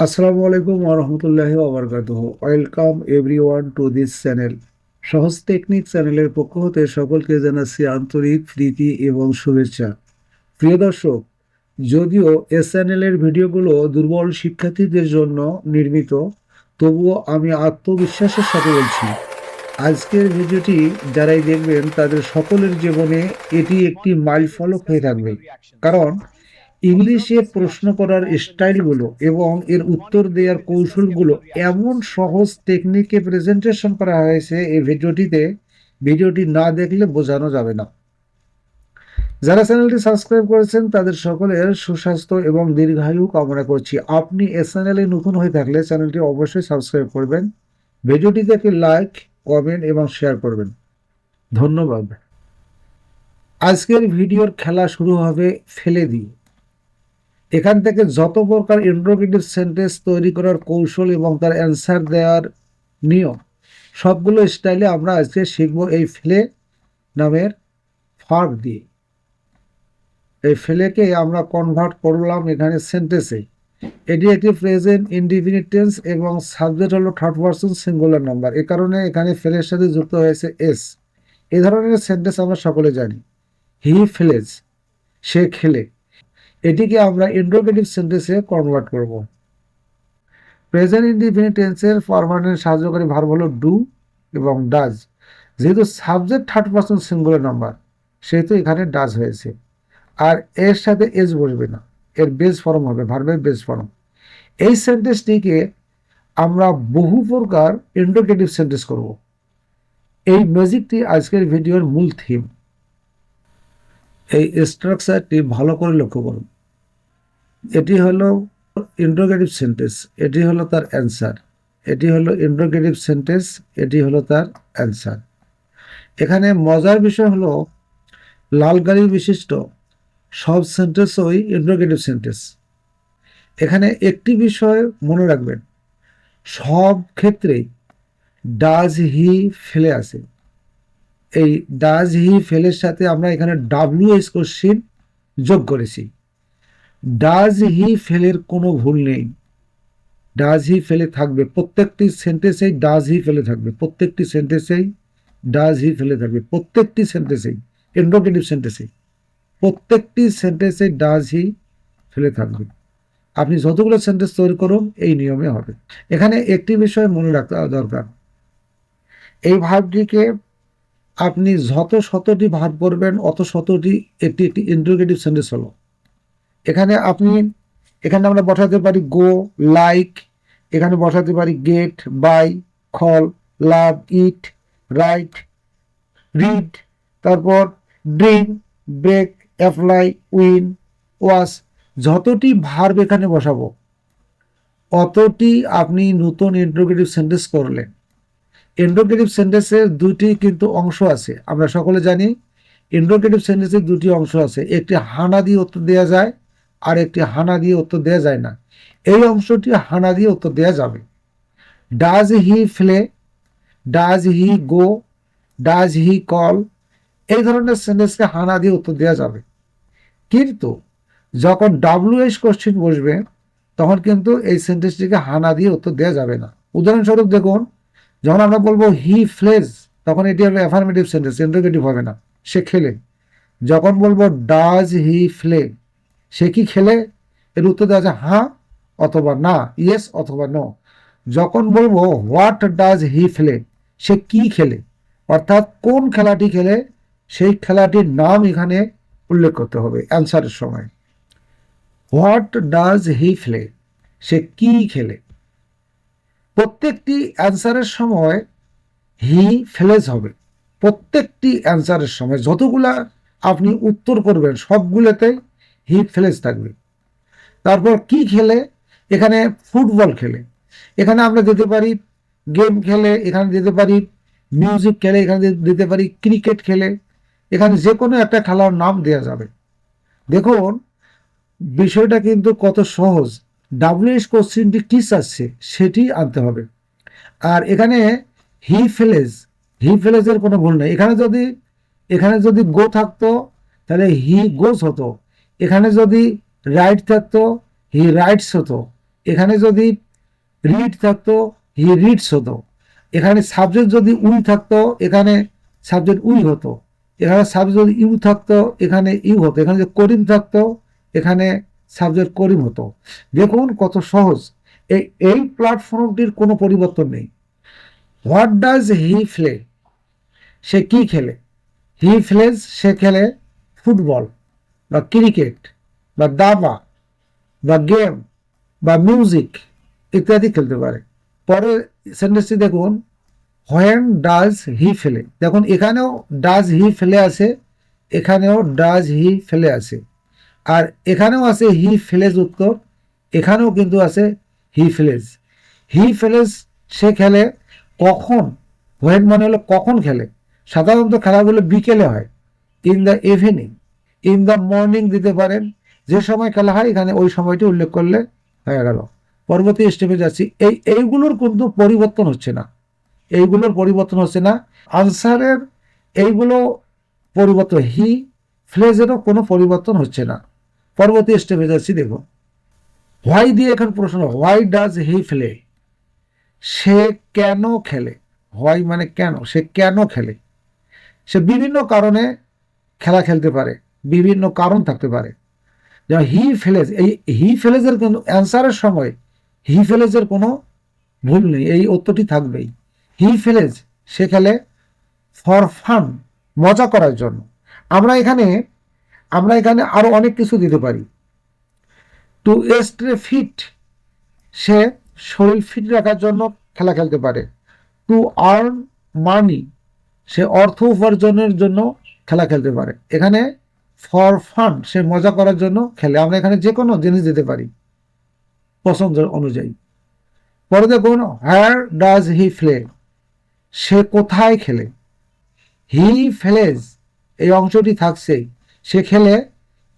আসসালামু আলাইকুম ওয়া রাহমাতুল্লাহি ওয়া বারাকাতুহু। Welcome everyone to this channel. সহজ টেকনিক চ্যানেলের পক্ষ হতে সকলকে জানাচ্ছি আন্তরিক প্রীতি এবং শুভেচ্ছা। প্রিয় দর্শক, যদিও এ চ্যানেলের ভিডিওগুলো দুর্বল শিক্ষার্থীদের জন্য নির্মিত, তবুও আমি আত্মবিশ্বাসের সাথে বলছি, আজকের ভিডিওটি যারাই দেখবেন তাদের সকলের জীবনে এটি একটি মাইলফলক হয়ে থাকবে। কারণ ইংলিশে প্রশ্ন করার স্টাইলগুলো এবং এর উত্তর দেওয়ার কৌশলগুলো এমন সহজ টেকনিকে প্রেজেন্টেশন করা হয়েছে এই ভিডিওটিতে, ভিডিওটি না দেখলে বোঝানো যাবে না। যারা চ্যানেলটি সাবস্ক্রাইব করেছেন তাদের সকলের সুস্বাস্থ্য এবং দীর্ঘায়ু কামনা করছি। আপনি এই চ্যানেলে নতুন হয়ে থাকলে চ্যানেলটি অবশ্যই সাবস্ক্রাইব করবেন, ভিডিওটিতে একটি লাইক, কমেন্ট এবং শেয়ার করবেন। ধন্যবাদ। আজকের ভিডিওর খেলা শুরু হবে ফেলে দিয়ে। এখান থেকে যত প্রকার ইন্টারোগেটিভ সেন্টেন্স তৈরি করার কৌশল এবং তার অ্যান্সার দেওয়ার নিয়ম, সবগুলো স্টাইলে আমরা আজকে শিখব এই ফেলে নামের ভার্ব দিয়ে। এই ফেলেকে আমরা কনভার্ট করলাম এখানে সেন্টেন্সে। এটি একটি প্রেজেন্ট ইনডিফিনিট টেন্স এবং সাবজেক্ট হলো থার্ড পারসন সিঙ্গুলার নাম্বার। এ কারণে এখানে ফেলের সাথে যুক্ত হয়েছে এস। এই ধরনের সেন্টেন্স আমরা সকলে জানি। হি ফেলেজ, সে খেলে। এটিকে আমরা ইন্টারোগেটিভ সেন্টেন্সে কনভার্ট করব। প্রেজেন্ট ইনডিফিনিট টেন্সের পার্মানেন্ট সাহায্যকারী ভার্ব হলো ডু এবং ডাজ। যেহেতু subject third person singular number, সেহেতু এখানে ডাজ হয়েছে। আর এর সাথে এস বসবে না, এর বেস ফর্ম হবে, ভার্বের বেস ফর্ম। এই সেন্টেন্সটিকে আমরা বহু প্রকার ইন্টারোগেটিভ সেন্টেন্স করব। এই ম্যাজিকটি আজকের ভিডিওর মূল থিম। এই স্ট্রাকচারটি ভালো করে লক্ষ্য করুন। এটি হলো ইন্টারোগেটিভ সেন্টেন্স, এটি হলো তার অ্যান্সার। এটি হলো ইন্টারোগেটিভ সেন্টেন্স, এটি হলো তার অ্যান্সার। এখানে মজার বিষয় হলো লাল গাড়ি বিশিষ্ট সব সেন্টেন্সই ইন্টারোগেটিভ সেন্টেন্স। এখানে একটি বিষয় মনে রাখবেন, সব ক্ষেত্রেই ডাজ হি ফেলে আছে। এই ডাজ হি ফেলের সাথে আমরা এখানে ডাব্লিউএস কোশ্চিন যোগ করেছি। ডাজ হি ফেলের কোনো ভুল নেই, ডাজ হি ফেলে থাকবে। প্রত্যেকটি সেন্টেন্সেই ডাজ হি ফেলে থাকবে, প্রত্যেকটি সেন্টেন্সেই ডাজ হি ফেলে থাকবে, প্রত্যেকটি সেন্টেন্সেই, ইন্টারোগেটিভ সেন্টেন্সেই প্রত্যেকটি সেন্টেন্সে ডাজ হি ফেলে থাকবে। আপনি যতগুলো সেন্টেন্স তৈরি করুন এই নিয়মে হবে। এখানে একটি বিষয় মনে রাখতে দরকার, এই ভার্বটিকে আপনি যত শতটি ভার্ব করবেন অত শতটি একটি একটি ইন্টারোগেটিভ সেন্টেন্স হলো। এখানে আমরা বসাতে পারি গো, লাইক, এখানে বসাতে পারি get, buy, call, love, eat, write, read, তারপর drink, break, apply, win, wash. যতটি ভার্ব এখানে বসাবো অতটি আপনি নতুন ইন্টারোগেটিভ সেন্টেন্স করলেন। ইন্টারোগেটিভ সেন্টেন্সের দুটি কিন্তু অংশ আছে, আমরা সকলে জানি। ইন্টারোগেটিভ সেন্টেন্সের দুটি অংশ আছে, একটি হানা দিয়ে উত্তর দেওয়া যায় আর একটি হানা দিয়ে উত্তর দেওয়া যায় না। এই অংশটি হানা দিয়ে উত্তর দেওয়া যাবে। Does he ফ্লে, does he go, does he call, এই ধরনের সেন্টেন্সকে হানা দিয়ে উত্তর দেওয়া যাবে। কিন্তু যখন ডাব্লিউএস কোশ্চেন বসবে তখন কিন্তু এই সেন্টেন্সটিকে হানা দিয়ে উত্তর দেওয়া যাবে না। উদাহরণস্বরূপ দেখুন, যখন আমরা বলবো হি ফ্লেজ, তখন এটি হবে অ্যাফার্মেটিভ সেন্টেন্স, ইন্টারোগেটিভ হবে না, সে খেলে। যখন বলবো ডাজ হি ফ্লে, সে কি খেলে, এর উত্তর দেওয়া আছে হ্যাঁ অথবা না, ইয়েস অথবা নো। যখন বলবো হোয়াট ডাজ হি ফ্লে, সে কি খেলে, অর্থাৎ কোন খেলাটি খেলে, সেই খেলাটির নাম এখানে উল্লেখ করতে হবে অ্যান্সারের সময়। হোয়াট ডাজ হি ফ্লে, সে কি খেলে। প্রত্যেকটি অ্যান্সারের সময় হি ফ্লেজ হবে, প্রত্যেকটি অ্যান্সারের সময় যতগুলা আপনি উত্তর করবেন সবগুলোতে হি ফ্লেজ থাকবে। তারপর কি খেলে, এখানে ফুটবল খেলে, এখানে আমরা দিতে পারি গেম খেলে, এখানে দিতে পারি মিউজিক খেলে, এখানে দিতে পারি ক্রিকেট খেলে, এখানে যে কোনো একটা খেলার নাম দেওয়া যাবে। দেখুন বিষয়টা কিন্তু কত সহজ। ডাব্লিউএস কোশ্চিনটি কি চাচ্ছে সেটি আনতে হবে। আর এখানে হি ফেলেজ, হি ফেলেজের কোনো ভুল নেই। এখানে যদি গো থাকতো তাহলে হি গোস হতো, এখানে যদি রাইট থাকতো হি রাইটস হতো, এখানে যদি রিড থাকতো হি রিডস হতো, এখানে সাবজেক্ট যদি উই থাকতো এখানে সাবজেক্ট উই হতো, এখানে সাবজেক্ট যদি ইউ থাকতো এখানে ইউ হতো, এখানে যদি করিম থাকতো এখানে সাবজেক্ট করিম হতো। দেখুন কত সহজ। এই প্ল্যাটফর্মটির কোনো পরিবর্তন নেই। হোয়াট ডাজ হি প্লে, সে কি খেলে? হি প্লেজ, সে খেলে ফুটবল বা ক্রিকেট বা দাবা বা গেম বা মিউজিক ইত্যাদি খেলতে পারে। পরের সেন্টেন্সটি দেখুন, হোয়েন ডাজ হি ফেলে, দেখুন এখানেও ডাজ হি ফেলে আছে, এখানেও ডাজ হি ফেলে আছে, আর এখানেও আছে হি ফেলেজ উত্তর, এখানেও কিন্তু আছে হি ফেলেজ। হি ফেলেজ সে খেলে কখন, হোয়েন মানে হলো কখন খেলে, সাধারণত খেলাগুলো বিকেলে হয়, in the evening, in the morning দিতে পারেন, যে সময় খেলা হয় এখানে ওই সময়টি উল্লেখ করলে হয়ে গেল। পরবর্তী স্টেপে যাচ্ছি। এইগুলোর কিন্তু পরিবর্তন হচ্ছে না, এইগুলোর পরিবর্তন হচ্ছে না, আনসারের এইগুলো পরিবর্তন, হি ফ্লেজেরও কোনো পরিবর্তন হচ্ছে না। পরবর্তী স্টেপে যাচ্ছি, দেখো হোয়াই দিয়ে এখানে প্রশ্ন, হোয়াই ডাজ হি প্লে, সে কেন খেলে, হোয়াই মানে কেন, সে কেন খেলে, সে বিভিন্ন কারণে খেলা খেলতে পারে, বিভিন্ন কারণ থাকতে পারে। যেমন হি ফেলেজ, এই হি ফেলেজের কোনো অ্যান্সারের সময় হি ফেলেজের কোনো ভুল নেই, এই উত্তরটি থাকবেই। হি ফেলেজ সে খেলে ফর ফান, মজা করার জন্য। আমরা এখানে আরো অনেক কিছু দিতে পারি। টু স্টে ফিট, সে শরীর ফিট রাখার জন্য খেলা খেলতে পারে। টু আর্ন মানি, সে অর্থ উপার্জনের জন্য খেলা খেলতে পারে। এখানে ফর ফান, সে মজা করার জন্য খেলে। আমরা এখানে যে কোনো জিনিস দিতে পারি পছন্দ অনুযায়ী। পরে দেখুন, হোয়ার ডাজ হি প্লে, সে কোথায় খেলে। হি প্লেজ, এই অংশটি থাকছে, সে খেলে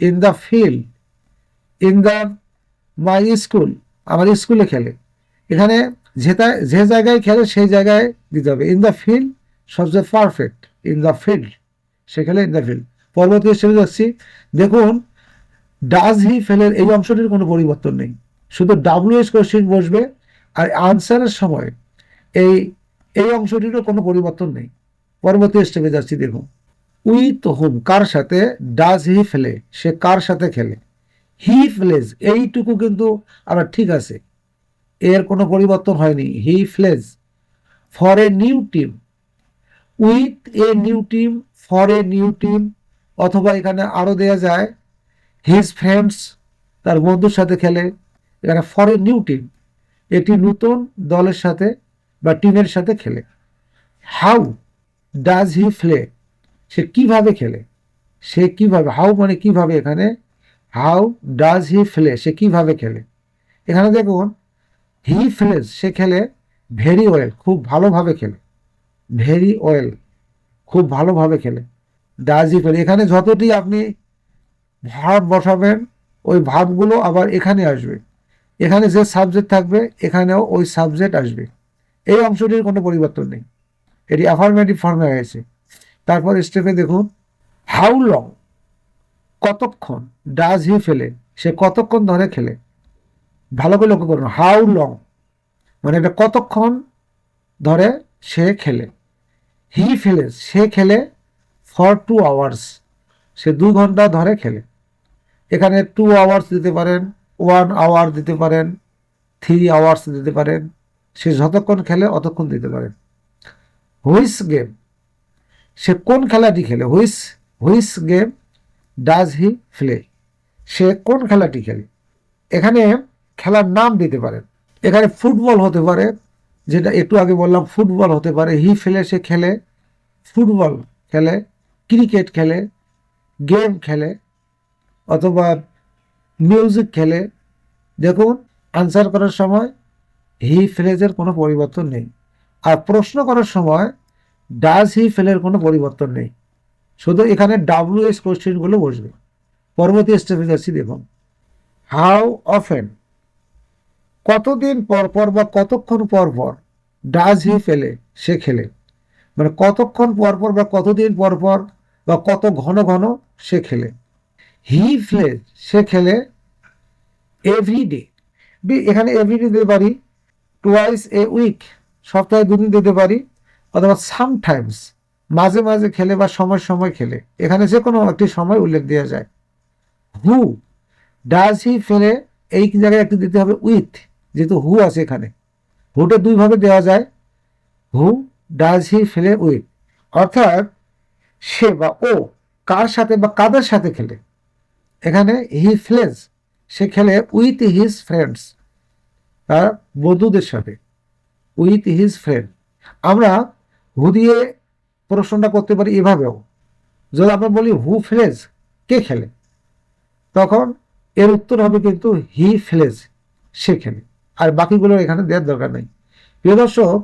in the field, in the my school, আমার স্কুলে খেলে। এখানে যে জায়গায় খেলে সেই জায়গায় দিতে হবে। ইন দ্য ফিল্ড সবচেয়ে পারফেক্ট, ইন দ্য ফিল্ড, সে খেলে ইন দ্য ফিল্ড। পরবর্তী স্টেপে যাচ্ছি, দেখুন ডাজ হি ফেলের এই অংশটির কোনো পরিবর্তন নেই, শুধু ডাব্লিউএস কোশ্চেন বসবে, আর আনসারের সময় এই এই অংশটিরও কোনো পরিবর্তন নেই। পরবর্তী স্টেপে যাচ্ছি, দেখুন উইথ হোম, কার সাথে, ডাজ হি ফেলে, সে কার সাথে খেলে। হি ফ্লেজ, এইটুকু কিন্তু আবার ঠিক আছে, এর কোনো পরিবর্তন হয়নি। He plays for a new team, with a new team, for a new team, অথবা এখানে আরো দেয়া যায় হিজ ফ্রেন্ডস, তার বন্ধুর সাথে খেলে। এখানে ফর এ নিউ টিম, এটি নতুন দলের সাথে বা টিমের সাথে খেলে। হাউ ডাজ হি প্লে, সে কিভাবে খেলে, সে কিভাবে, হাউ মানে কিভাবে, এখানে হাউ ডাজ হি প্লে, সে কিভাবে খেলে। এখানে দেখুন হি প্লেজ, সে খেলে ভেরি ওয়েল, খুব ভালোভাবে খেলে, ভেরি ওয়েল, খুব ভালোভাবে খেলে। ডাজ হি প্লে, এখানে যতটি আপনি ভার্ব বসাবেন ওই ভার্বগুলো আবার এখানে আসবে, এখানে যে সাবজেক্ট থাকবে এখানেও ওই সাবজেক্ট আসবে, এই অংশটির কোনো পরিবর্তন নেই, এটি অ্যাফার্মেটিভ ফর্মে হয়েছে। তারপর স্টেপে দেখুন, হাউ লং, কতক্ষণ, ডাজ হি ফেলে, সে কতক্ষণ ধরে খেলে। ভালো করে লক্ষ্য করুন, হাউ লং মানে এটা কতক্ষণ ধরে সে খেলে। হি ফেলে, সে খেলে ফর 2 আওয়ার্স, সে 2 ঘন্টা ধরে খেলে। এখানে 2 আওয়ার্স দিতে পারেন, 1 আওয়ার দিতে পারেন, 3 আওয়ার্স দিতে পারেন, সে যতক্ষণ খেলে অতক্ষণ দিতে পারেন। হুইচ গেম, সে কোন খেলাটি খেলে। Which game does he play, সে কোন খেলাটি খেলে। এখানে খেলার নাম দিতে পারেন, এখানে ফুটবল হতে পারে, যেটা একটু আগে বললাম ফুটবল হতে পারে। হি ফেলে, সে খেলে ফুটবল খেলে, ক্রিকেট খেলে, গেম খেলে, অথবা মিউজিক খেলে। দেখুন আনসার করার সময় হি ফ্রেজের কোনো পরিবর্তন নেই, আর প্রশ্ন করার সময় ডাজ হি ফেলের কোনো পরিবর্তন নেই, শুধু এখানে ডাব্লিউএস কোশ্চেনগুলো বসবে। পরবর্তী স্টেপে যাচ্ছি, দেখুন হাউ অফেন, কতদিন পর পর বা কতক্ষণ পর পর ডাজ হি ফেলে, সে খেলে, মানে কতক্ষণ পর পর বা কতদিন পর পর বা কত ঘন ঘন সে খেলে। হি প্লেজ, সে খেলে এভরিডে, এখানে এভরিডে দিতে পারি, টুয়াইস এ উইক, সপ্তাহে 2 দিন দিতে পারি, অথবা সামটাইমস, মাঝে মাঝে খেলে বা সময় সময় খেলে, এখানে যে কোনো একটি সময় উল্লেখ দেওয়া যায়। হু ডাজ হি ফেলে, এই জায়গায় একটি দিতে হবে উইথ, যেহেতু হু আছে এখানে। হুটা 2 ভাবে দেওয়া যায়, হু ডাজ হি ফেলে উইথ, অর্থাৎ সে বা ও কার সাথে বা কাদের সাথে খেলে। এখানে হি প্লেজ, সে খেলে উইথ হিজ ফ্রেন্ডস, তার বন্ধুদের সাথে, উইথ হিজ ফ্রেন্ড। আমরা হু দিয়ে প্রশ্নটা করতে পারি এভাবেও, যদি আমরা বলি হু প্লেজ, কে খেলে, তখন এর উত্তর হবে কিন্তু হি প্লেজ, সে খেলে। আর বাকিগুলো এখানে দেওয়ার দরকার নেই। প্রিয় দর্শক,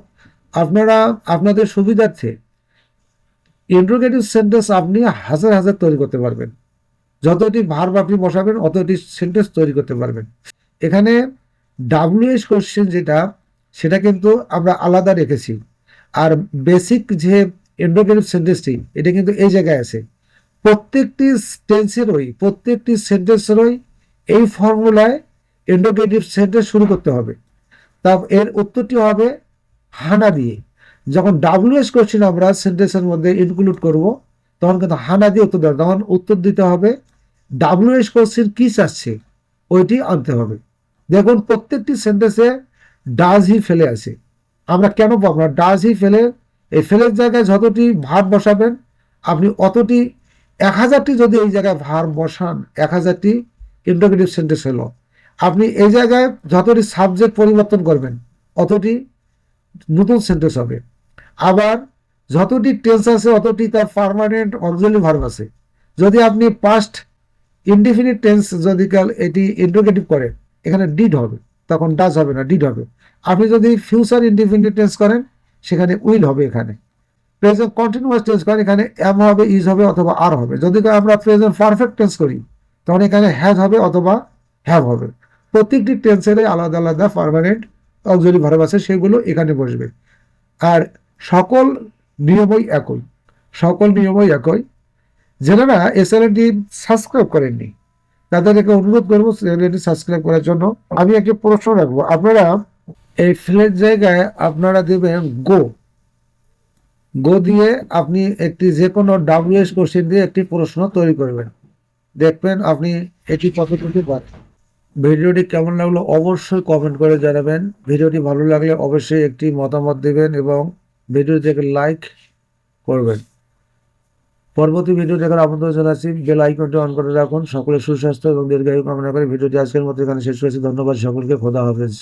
আপনারা আপনাদের সুবিধার্থে ইন্টারোগেটিভ সেন্টেন্স আপনি হাজার হাজার তৈরি করতে পারবেন। যতটি ভার্ব আপনি বসাবেন অতটি সেন্টেন্স তৈরি করতে পারবেন। এখানে ডাব্লিউএস কোশ্চেন যেটা, সেটা কিন্তু আমরা আলাদা রেখেছি। আর বেসিক যে ইন্টারোগেটিভ সেন্টেন্সটি, এটা কিন্তু এই জায়গায় আছে। প্রত্যেকটি টেন্সেরই, প্রত্যেকটি সেন্টেন্সেরই এই ফর্মুলায় ইন্টারোগেটিভ সেন্টেন্স শুরু করতে হবে। তা এর উত্তরটি হবে হানা দিয়ে। যখন ডাব্লিউএস কোশ্চেন আমরা সেন্টেন্সের মধ্যে ইনক্লুড করব, তখন কিন্তু হানা দিয়ে উত্তর দেওয়া, তখন উত্তর দিতে হবে ডাব্লিউএস কোশ্চেন কি চাচ্ছে ওইটি আনতে হবে। দেখুন প্রত্যেকটি সেন্টেন্সে ডাজ হি ফেলে আছে, আমরা কেন পাবো না? ডাজ হি ফেলে, এই ফেলের জায়গায় যতটি ভার্ব বসাবেন আপনি অতটি, 1000টি যদি এই জায়গায় ভার্ব বসান, 1000টি ইন্টারোগেটিভ সেন্টেন্স হলো। আপনি এই জায়গায় যতটি সাবজেক্ট পরিবর্তন করবেন অতটি নতুন সেন্টেন্স হবে। আবার যতটি টেন্স আছে অতটি তার পার্মানেন্ট অক্সিলারি ভার্ব আছে। যদি আপনি পাস্ট ইনডিফিনিট টেন্স যদি এটি ইন্টারোগেটিভ করে, এখানে ডিড হবে, তখন ডাজ হবে না, ডিড হবে। আপনি যদি ফিউচার ইনডিফিনিট টেন্স করেন, সেখানে উইল হবে। এখানে প্রেজেন্ট কন্টিনিউয়াস টেন্স করেন, এখানে এম হবে, ইজ হবে, অথবা আর হবে। যদি আমরা প্রেজেন্ট পারফেক্ট টেন্স করি, তখন এখানে হ্যাজ হবে অথবা হ্যাভ হবে। প্রত্যেকটি টেন্সেরই আলাদা আলাদা পার্মানেন্ট অক্সিলারি ভার্ব আছে, সেগুলো এখানে বসবে। আর সকল নিয়মই একই, সকল নিয়মই একই। যারা এই চ্যানেলটি সাবস্ক্রাইব করেননি, তাদেরকে অনুরোধ করবো চ্যানেলটি সাবস্ক্রাইব করার জন্য। আমি একটি প্রশ্ন রাখবো, আপনারা এই ফিলের জায়গায় আপনারা দেবেন গো। গো দিয়ে আপনি একটি যে কোনো ডাব্লিউএস কোশ্চেন দিয়ে একটি প্রশ্ন তৈরি করবেন, দেখবেন আপনি এটি কতটুকু পারেন। ভিডিওটি কেমন লাগলো অবশ্যই কমেন্ট করে জানাবেন। ভিডিওটি ভালো লাগলে অবশ্যই একটি মতামত দেবেন এবং ভিডিওটিকে লাইক করবেন। পরবর্তী ভিডিও দেখার আমন্ত্রণ জানাচ্ছি। বেল আইকনটি অন করে রাখুন। সকলের সুস্বাস্থ্য এবং দীর্ঘায়ু কামনা করে ভিডিওটি আজকের মতো এখানে শেষ করেছি। ধন্যবাদ সকলকে। খোদা হাফেজ।